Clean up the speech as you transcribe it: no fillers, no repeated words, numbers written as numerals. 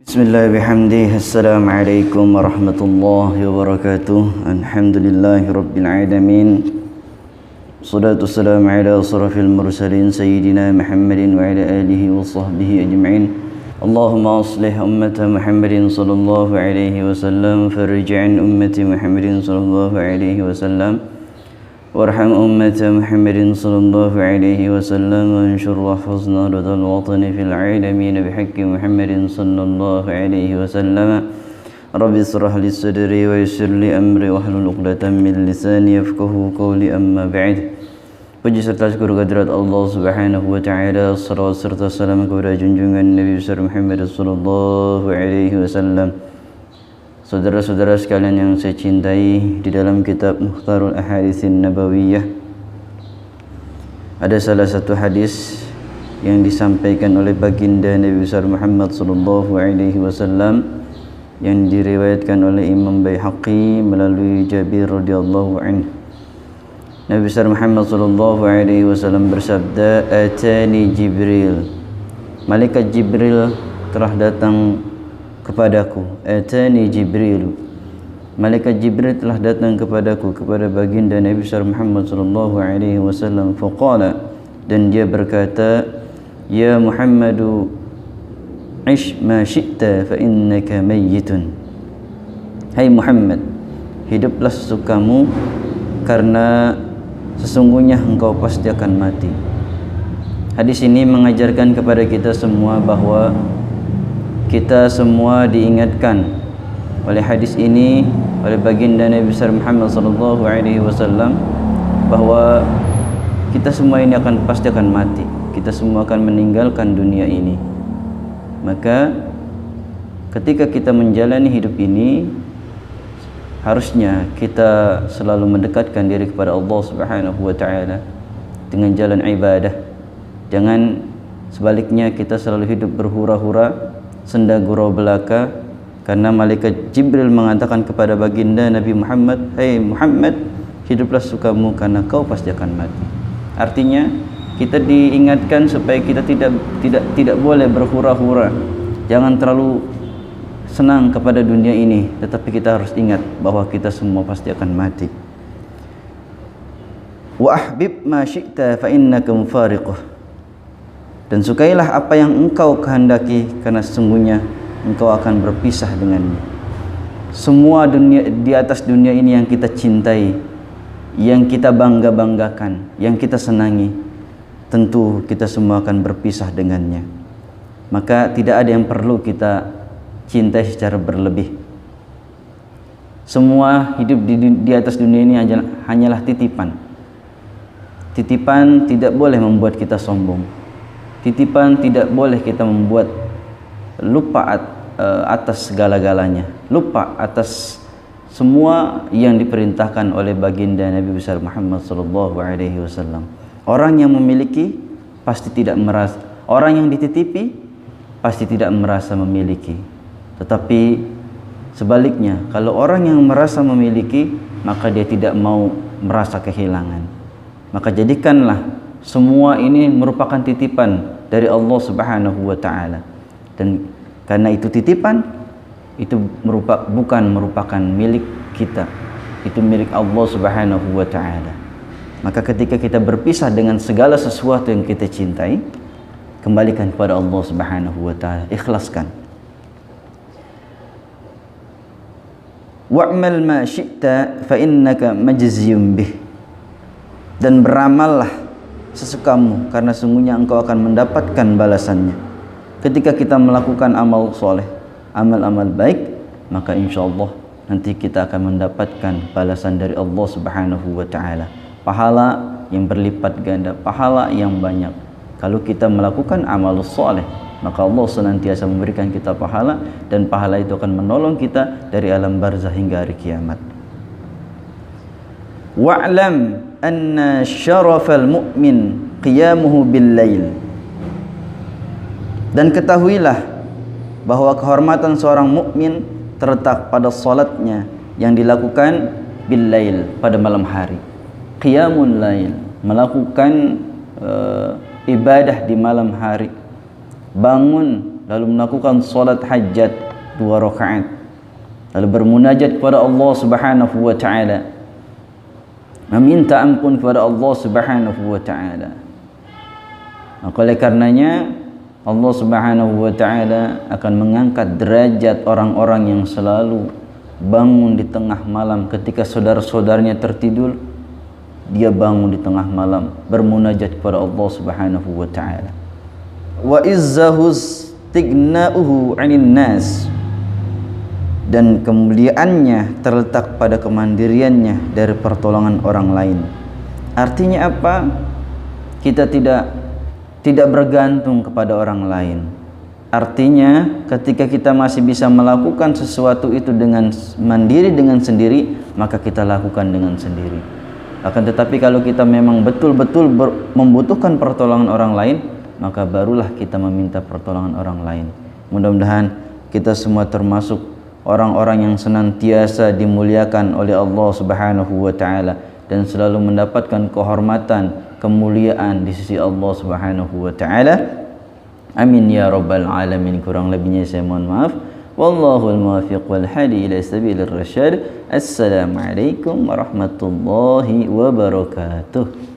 Bismillah bihamdih. Assalamualaikum warahmatullahi wabarakatuh. Alhamdulillahi rabbil alamin. Salatu wassalamu ala asrafil mursalin sayyidina Muhammadin wa ala alihi wa sahbihi ajma'in. Allahumma aslih ummata Muhammadin sallallahu alaihi wasallam, farij an ummati Muhammadin sallallahu alaihi wasallam, warham ummata Muhammadin sallallahu alaihi wasallam, wanshur wahfazna ladal watani fil alamin bihaqqi Muhammadin sallallahu alaihi wasallam. Rabbi israh li sadri wa yassir li amri wahlul 'uqdatam min lisani yafqahu qawli, amma ba'd. Puji serta syukur kehadirat Allah Subhanahu wa taala, salawat serta salam kepada junjungan Nabi besar Muhammad sallallahu alaihi wasallam. Saudara-saudara sekalian yang saya cintai, di dalam kitab Mukhtarul Ahaditsin Nabawiyah ada salah satu hadis yang disampaikan oleh baginda Nabi besar Muhammad sallallahu alaihi wasallam yang diriwayatkan oleh Imam Baihaqi melalui Jabir radhiyallahu anhu. Nabi besar Muhammad sallallahu alaihi wasallam bersabda, "Atani Jibril." Malaikat Jibril telah datang kepadaku. Atani Jibril. Malaikat Jibril telah datang kepadaku, kepada baginda Nabi besar Muhammad sallallahu alaihi wasallam. Faqala, dan dia berkata, "Ya Muhammadu, ish ma syi'ta fa innaka mayyitun." Hai Muhammad, hiduplah sesukamu karena sesungguhnya engkau pasti akan mati. Hadis ini mengajarkan kepada kita semua bahwa kita semua diingatkan oleh hadis ini, oleh baginda Nabi besar Muhammad sallallahu alaihi wasallam, bahwa kita semua ini pasti akan mati. Kita semua akan meninggalkan dunia ini. Maka ketika kita menjalani hidup ini, harusnya kita selalu mendekatkan diri kepada Allah Subhanahu wa taala dengan jalan ibadah. Jangan sebaliknya kita selalu hidup berhura-hura, senda gurau belaka, karena malaikat Jibril mengatakan kepada baginda Nabi Muhammad, "Hai Muhammad, hiduplah sukamu karena kau pasti akan mati." Artinya kita diingatkan supaya kita tidak boleh berhura-hura. Jangan terlalu senang kepada dunia ini, tetapi kita harus ingat bahwa kita semua pasti akan mati. Wa ahbib ma syi'ta fa innaka mufariquh. Dan sukailah apa yang engkau kehendaki, karena sesungguhnya engkau akan berpisah dengannya. Semua dunia di atas dunia ini yang kita cintai, yang kita bangga-banggakan, yang kita senangi, tentu kita semua akan berpisah dengannya. Maka tidak ada yang perlu kita cintai secara berlebih. Semua hidup di atas dunia ini hanyalah titipan. Titipan tidak boleh membuat kita sombong. Titipan tidak boleh kita membuat lupa atas segala-galanya, lupa atas semua yang diperintahkan oleh baginda Nabi besar Muhammad sallallahu alaihi wasallam. Orang yang memiliki pasti tidak merasa, orang yang dititipi pasti tidak merasa memiliki. Tetapi sebaliknya, kalau orang yang merasa memiliki, maka dia tidak mau merasa kehilangan. Maka jadikanlah semua ini merupakan titipan dari Allah Subhanahu wa taala. Dan karena itu titipan, itu bukan merupakan milik kita. Itu milik Allah Subhanahu wa taala. Maka ketika kita berpisah dengan segala sesuatu yang kita cintai, kembalikan kepada Allah Subhanahu wa taala, ikhlaskan. Wa'mal ma syi'ta fa innaka majziyun bih. Dan beramallah sesukamu, karena sungguhnya engkau akan mendapatkan balasannya. Ketika kita melakukan amal soleh, amal-amal baik, maka insyaallah nanti kita akan mendapatkan balasan dari Allah Subhanahu wa taala, pahala yang berlipat ganda, pahala yang banyak. Kalau kita melakukan amal soleh, maka Allah senantiasa memberikan kita pahala, dan pahala itu akan menolong kita dari alam barzah hingga hari kiamat. Wa'lam anna syarafal mu'min qiyamuhu bil lail. Dan ketahuilah bahwa kehormatan seorang mukmin terletak pada salatnya yang dilakukan bil lail, pada malam hari. Qiyamul lail, melakukan ibadah di malam hari. Bangun lalu melakukan salat hajat 2 rakaat, lalu bermunajat kepada Allah Subhanahu wa taala, meminta ampun kepada Allah Subhanahu wa taala. Maka oleh karenanya Allah Subhanahu wa taala akan mengangkat derajat orang-orang yang selalu bangun di tengah malam ketika saudara-saudaranya tertidur. Dia bangun di tengah malam bermunajat kepada Allah Subhanahu wa taala. Wa izzahu istighna'uhu 'anil nas, dan kemuliaannya terletak pada kemandiriannya dari pertolongan orang lain. Artinya apa? Kita tidak bergantung kepada orang lain. Artinya ketika kita masih bisa melakukan sesuatu itu dengan mandiri, dengan sendiri, maka kita lakukan dengan sendiri. Akan tetapi kalau kita memang betul-betul membutuhkan pertolongan orang lain, maka barulah kita meminta pertolongan orang lain. Mudah-mudahan kita semua termasuk orang-orang yang senantiasa dimuliakan oleh Allah Subhanahu wa taala dan selalu mendapatkan kehormatan, kemuliaan di sisi Allah Subhanahu wa taala. Amin ya rabbal alamin. Kurang lebihnya saya mohon maaf. Wallahul muwaffiq wal hadi ila sabilir rasyad. Assalamualaikum warahmatullahi wabarakatuh.